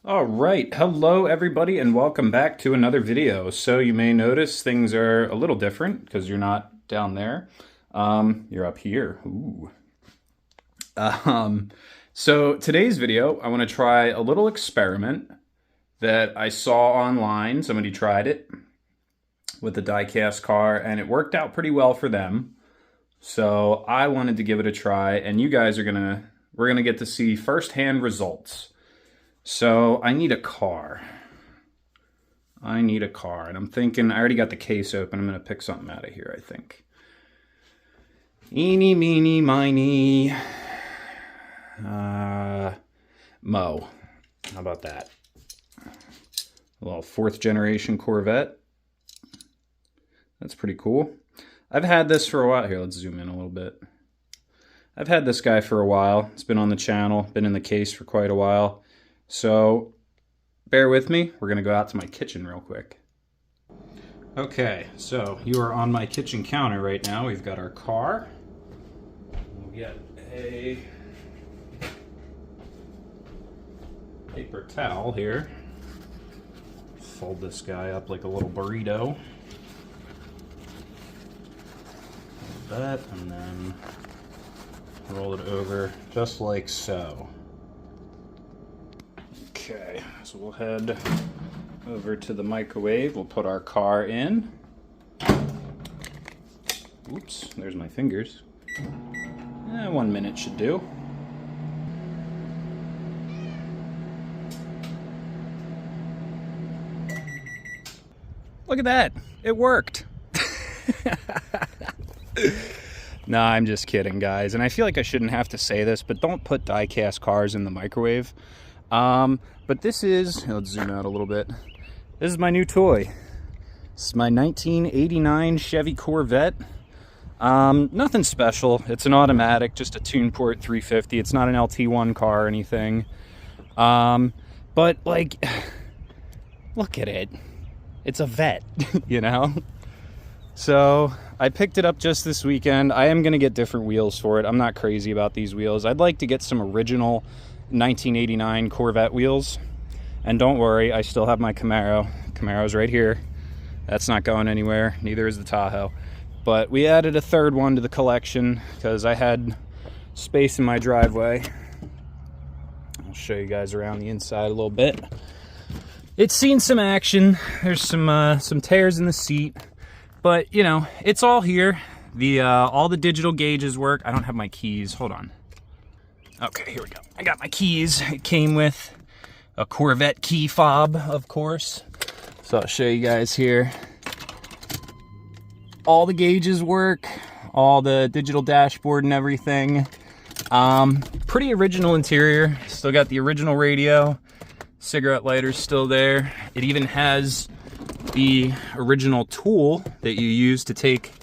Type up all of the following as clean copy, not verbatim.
All right, hello everybody and welcome back to another video. So you may notice things are a little different because you're not down there. You're up here. Ooh. So today's video, I want to try a little experiment that I saw online. Somebody tried it with the diecast car and it worked out pretty well for them. So I wanted to give it a try, and you guys we're gonna get to see firsthand results. So I need a car. And I'm thinking, I already got the case open. I'm going to pick something out of here, I think. Eeny, meeny, miny. Mo. How about that? A little fourth generation Corvette. That's pretty cool. I've had this for a while. Here, let's zoom in a little bit. I've had this guy for a while. It's been on the channel, been in the case for quite a while. So, bear with me. We're going to go out to my kitchen real quick. Okay, so you are on my kitchen counter right now. We've got our car. We'll get a paper towel here. Fold this guy up like a little burrito. Like that, and then roll it over just like so. Okay, so we'll head over to the microwave. We'll put our car in. Oops, there's my fingers. 1 minute should do. Look at that, it worked. No, I'm just kidding, guys. And I feel like I shouldn't have to say this, but don't put die-cast cars in the microwave. But this is, let's zoom out a little bit. This is my new toy. This is my 1989 Chevy Corvette. Nothing special. It's an automatic, just a TunePort 350. It's not an LT1 car or anything. But like, look at it. It's a Vet, you know? So I picked it up just this weekend. I am gonna get different wheels for it. I'm not crazy about these wheels. I'd like to get some original 1989 Corvette wheels, and don't worry, I still have my Camaro. Camaro's right here. That's not going anywhere. Neither is the Tahoe. But we added a third one to the collection because I had space in my driveway. I'll show you guys around the inside a little bit. It's seen some action. There's some tears in the seat, but you know, it's all here. All the digital gauges work. I don't have my keys. Hold on. Okay, here we go. I got my keys. It came with a Corvette key fob, of course. So I'll show you guys here. All the gauges work, all the digital dashboard and everything. Pretty original interior. Still got the original radio. Cigarette lighter's still there. It even has the original tool that you use to take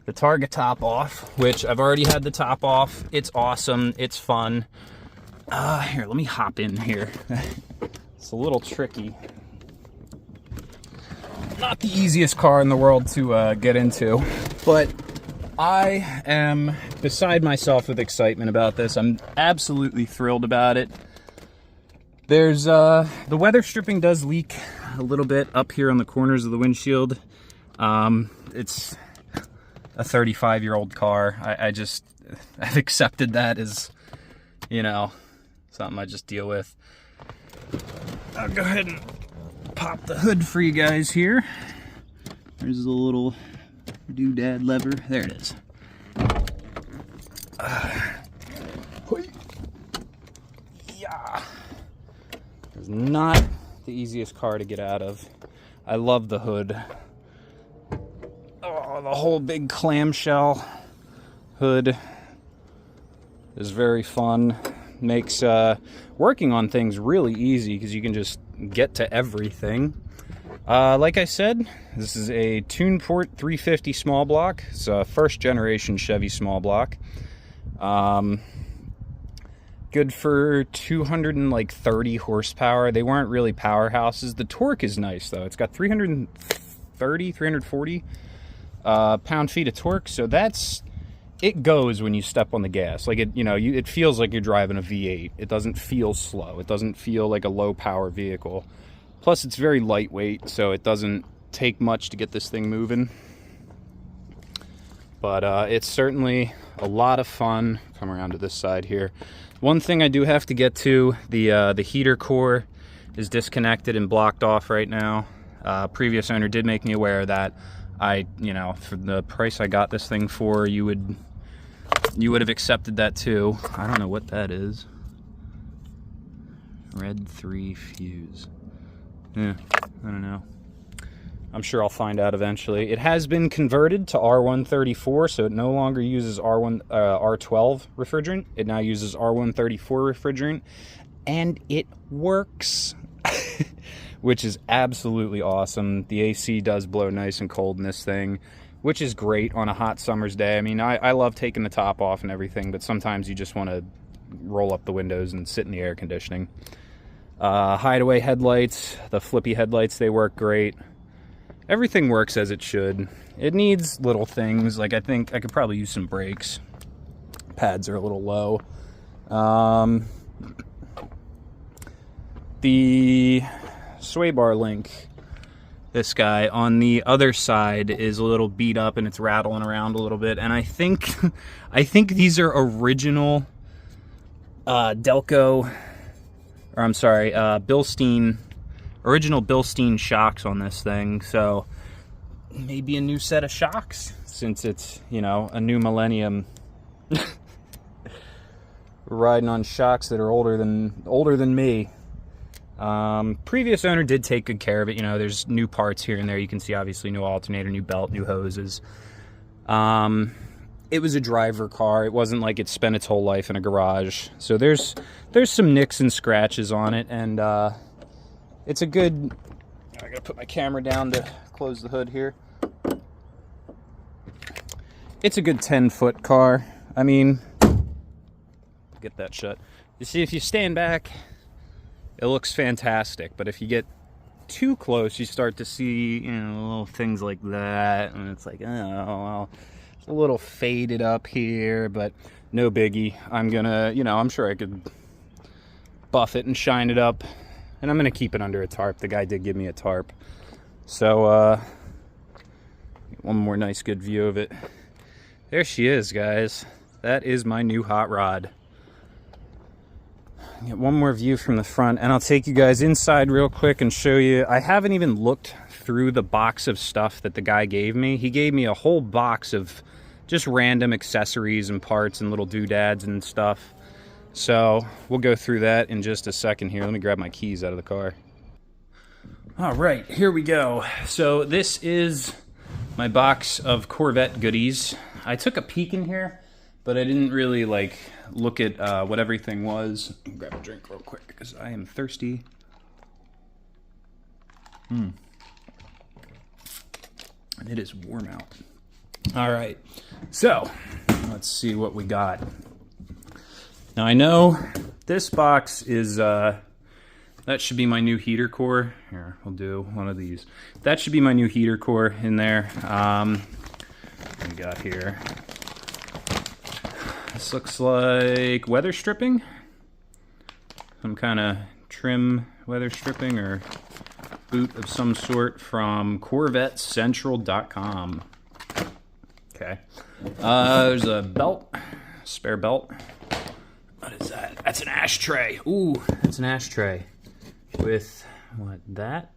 the target top off, which I've already had the top off. It's awesome. It's fun. Here, let me hop in here. It's a little tricky. Not the easiest car in the world to get into, but I am beside myself with excitement about this. I'm absolutely thrilled about it. There's the weather stripping does leak a little bit up here on the corners of the windshield. It's a 35-year-old car. I've accepted that as, you know, something I just deal with. I'll go ahead and pop the hood for you guys here. There's a little doodad lever. There it is. Yeah. It's not the easiest car to get out of. I love the hood. Oh, the whole big clamshell hood is very fun. Makes working on things really easy because you can just get to everything. Like I said, this is a TunePort 350 small block. It's a first generation Chevy small block. Good for 230 horsepower. They weren't really powerhouses. The torque is nice though. It's got 340 pound-feet of torque, so that's it goes when you step on the gas. Like, it feels like you're driving a V8. It doesn't feel slow. It doesn't feel like a low power vehicle. Plus, it's very lightweight, so it doesn't take much to get this thing moving. But it's certainly a lot of fun. Come around to this side here. One thing I do have to get to, the heater core is disconnected and blocked off right now. Previous owner did make me aware of that. For the price I got this thing for, you would have accepted that too. I don't know what that is. Red 3 fuse. Yeah, I don't know. I'm sure I'll find out eventually. It has been converted to R134, so it no longer uses R12 refrigerant. It now uses R134 refrigerant, and it works, which is absolutely awesome. The AC does blow nice and cold in this thing, which is great on a hot summer's day. I mean, I love taking the top off and everything, but sometimes you just want to roll up the windows and sit in the air conditioning. Hideaway headlights, the flippy headlights, they work great. Everything works as it should. It needs little things, like I think I could probably use some brakes. Pads are a little low. The sway bar link, this guy on the other side is a little beat up and it's rattling around a little bit. And I think these are original Delco, or I'm sorry, Bilstein. Original Bilstein shocks on this thing, so maybe a new set of shocks since it's, a new millennium. Riding on shocks that are older than me. Previous owner did take good care of it. There's new parts here and there. You can see obviously new alternator, new belt, new hoses. It was a driver car. It wasn't like it spent its whole life in a garage. So there's some nicks and scratches on it, and it's a good... I gotta put my camera down to close the hood here. It's a good 10-foot car. I mean, get that shut. You see, if you stand back, it looks fantastic. But if you get too close, you start to see, little things like that. And it's like, oh, well, it's a little faded up here, but no biggie. I'm gonna, I'm sure I could buff it and shine it up. And I'm going to keep it under a tarp. The guy did give me a tarp. So, one more nice good view of it. There she is, guys. That is my new hot rod. Get one more view from the front, and I'll take you guys inside real quick and show you. I haven't even looked through the box of stuff that the guy gave me. He gave me a whole box of just random accessories and parts and little doodads and stuff. So we'll go through that in just a second here. Let me grab my keys out of the car. All right, here we go. So this is my box of Corvette goodies. I took a peek in here, but I didn't really look at what everything was. Grab a drink real quick because I am thirsty. And it is warm out. All right, so let's see what we got. Now I know this box is, that should be my new heater core. Here, we'll do one of these. That should be my new heater core in there. What we got here? This looks like weather stripping. Some kind of trim weather stripping or boot of some sort from CorvetteCentral.com. Okay. There's a belt, spare belt. What is that? That's an ashtray. Ooh, that's an ashtray. With, what, that?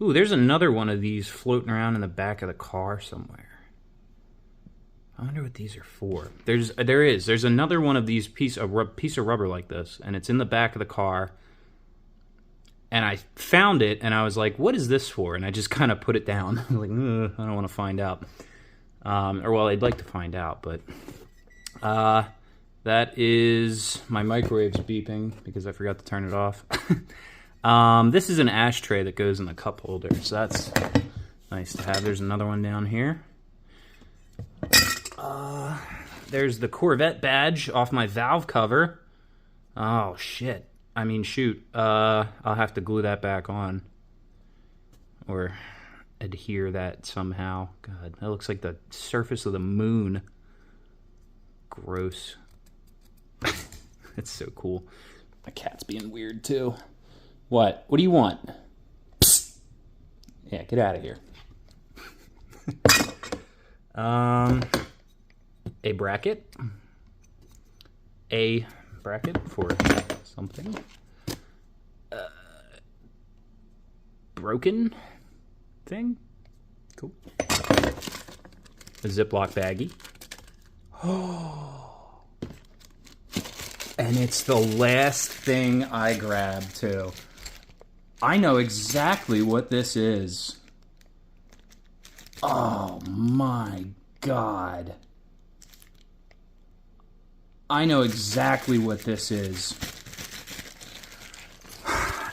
Ooh, there's another one of these floating around in the back of the car somewhere. I wonder what these are for. There's another one of these piece of rubber like this, and it's in the back of the car. And I found it, and I was like, what is this for? And I just kind of put it down. I was like, I don't want to find out. Well, I'd like to find out, but... that is my microwave's beeping because I forgot to turn it off. This is an ashtray that goes in the cup holder, so that's nice to have. There's another one down here. There's the Corvette badge off my valve cover. Oh, shit. I mean, shoot. I'll have to glue that back on. Or adhere that somehow. God, that looks like the surface of the moon. gross. It's so cool. My cat's being weird too. What? What do you want? Psst. Yeah, get out of here. A bracket. A bracket for something. Broken thing. Cool. A Ziploc baggie. Oh. And it's the last thing I grabbed too. I know exactly what this is. Oh my God. I know exactly what this is.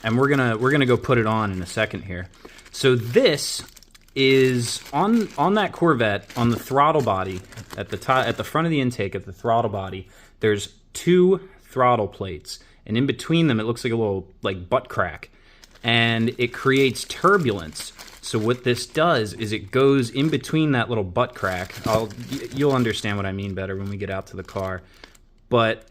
And we're gonna go put it on in a second here. So this is on that Corvette, on the throttle body, at the front of the intake of the throttle body, there's 2 throttle plates, and in between them it looks like a little butt crack, and it creates turbulence. So what this does is it goes in between that little butt crack. You'll understand what I mean better when we get out to the car. But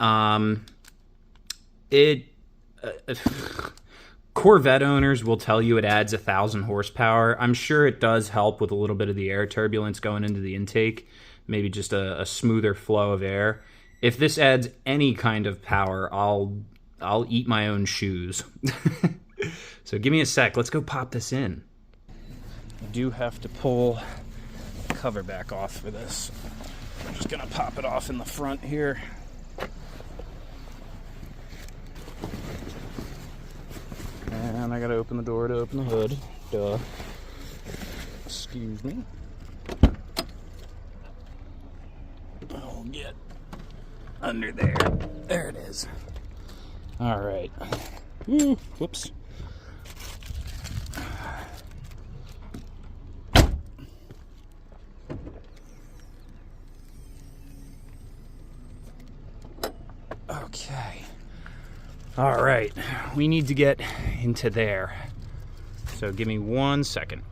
Corvette owners will tell you it adds 1,000 horsepower. I'm sure it does help with a little bit of the air turbulence going into the intake, maybe just a smoother flow of air. If this adds any kind of power, I'll eat my own shoes. So give me a sec. Let's go pop this in. I do have to pull the cover back off for this. I'm just gonna pop it off in the front here. And I gotta open the door to open the hood. Duh. Excuse me. I'll get under there. There it is. Alright. Whoops. Okay. All right, we need to get into there. So give me 1 second.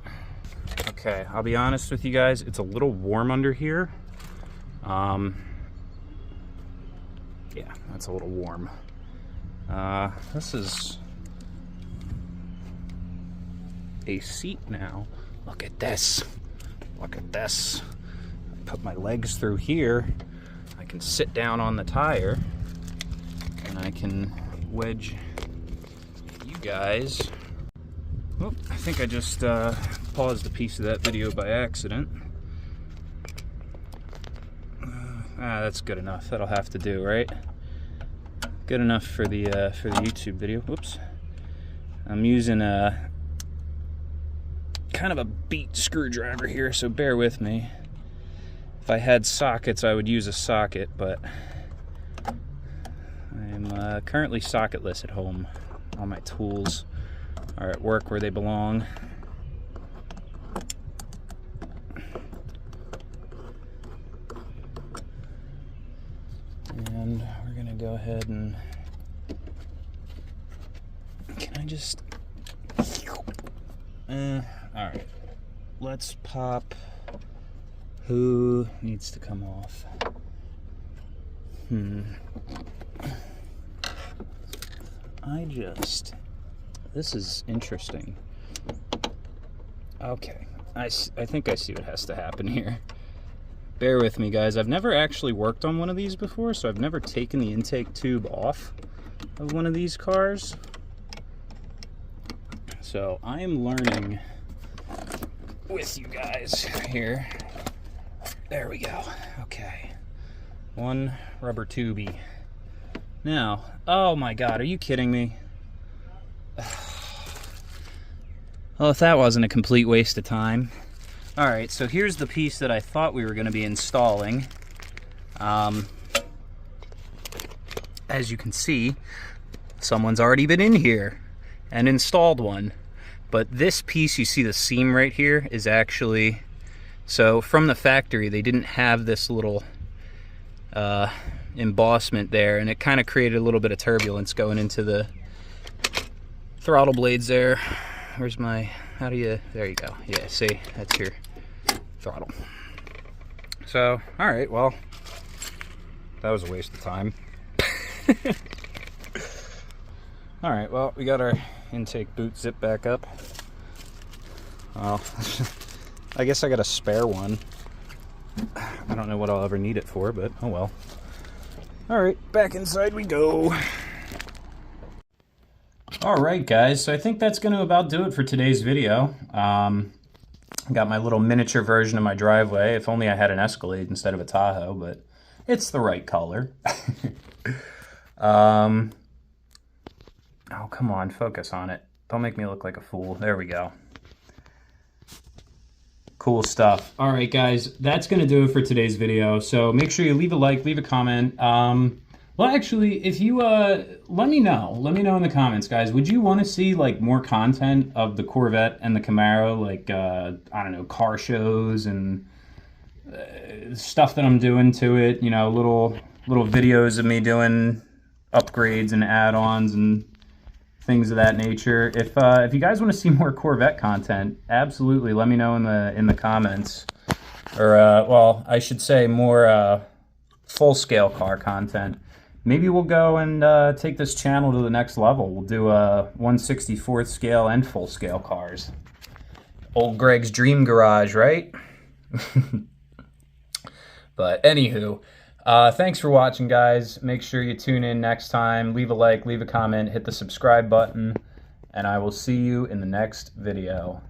Okay, I'll be honest with you guys, it's a little warm under here. Yeah, that's a little warm. This is a seat now. Look at this. Look at this. I put my legs through here. I can sit down on the tire, and I can wedge you guys. Oh, I think I just paused a piece of that video by accident. That's good enough. That'll have to do, right? Good enough for the YouTube video. Whoops. I'm using a kind of a beat screwdriver here, so bear with me. If I had sockets, I would use a socket, but I'm currently socketless at home. All my tools are at work where they belong. And we're gonna go ahead and, can I just, alright, let's pop, who needs to come off? This is interesting. Okay, I think I see what has to happen here. Bear with me, guys. I've never actually worked on one of these before, so I've never taken the intake tube off of one of these cars. So I am learning with you guys here. There we go. Okay. One rubber tubey. Now, oh my God, are you kidding me? Well, if that wasn't a complete waste of time. Alright, so here's the piece that I thought we were going to be installing. As you can see, someone's already been in here and installed one. But this piece, you see the seam right here, is actually, so from the factory they didn't have this little embossment there, and it kind of created a little bit of turbulence going into the throttle blades there. Where's my, how do you, there you go. Yeah, see, that's your throttle. So, alright, well, That was a waste of time. All right, well, we got our intake boot zip back up. Well, I guess I got a spare one. I don't know what I'll ever need it for, but oh well. All right, back inside we go. All right, guys, so I think that's going to about do it for today's video. Got my little miniature version of my driveway. If only I had an Escalade instead of a Tahoe, but it's the right color. Oh, come on, focus on it. Don't make me look like a fool. There we go. Cool stuff. All right, guys, that's going to do it for today's video. So make sure you leave a like, leave a comment. Well, actually, if you, let me know in the comments, guys. Would you want to see, like, more content of the Corvette and the Camaro? Like, I don't know, car shows and stuff that I'm doing to it. You know, little videos of me doing upgrades and add-ons and things of that nature. If you guys want to see more Corvette content, absolutely let me know in the comments. Or, well, I should say more full-scale car content. Maybe we'll go and take this channel to the next level. We'll do 1/64th scale and full scale cars. Old Greg's dream garage, right? But anywho, thanks for watching, guys. Make sure you tune in next time. Leave a like, leave a comment, hit the subscribe button, and I will see you in the next video.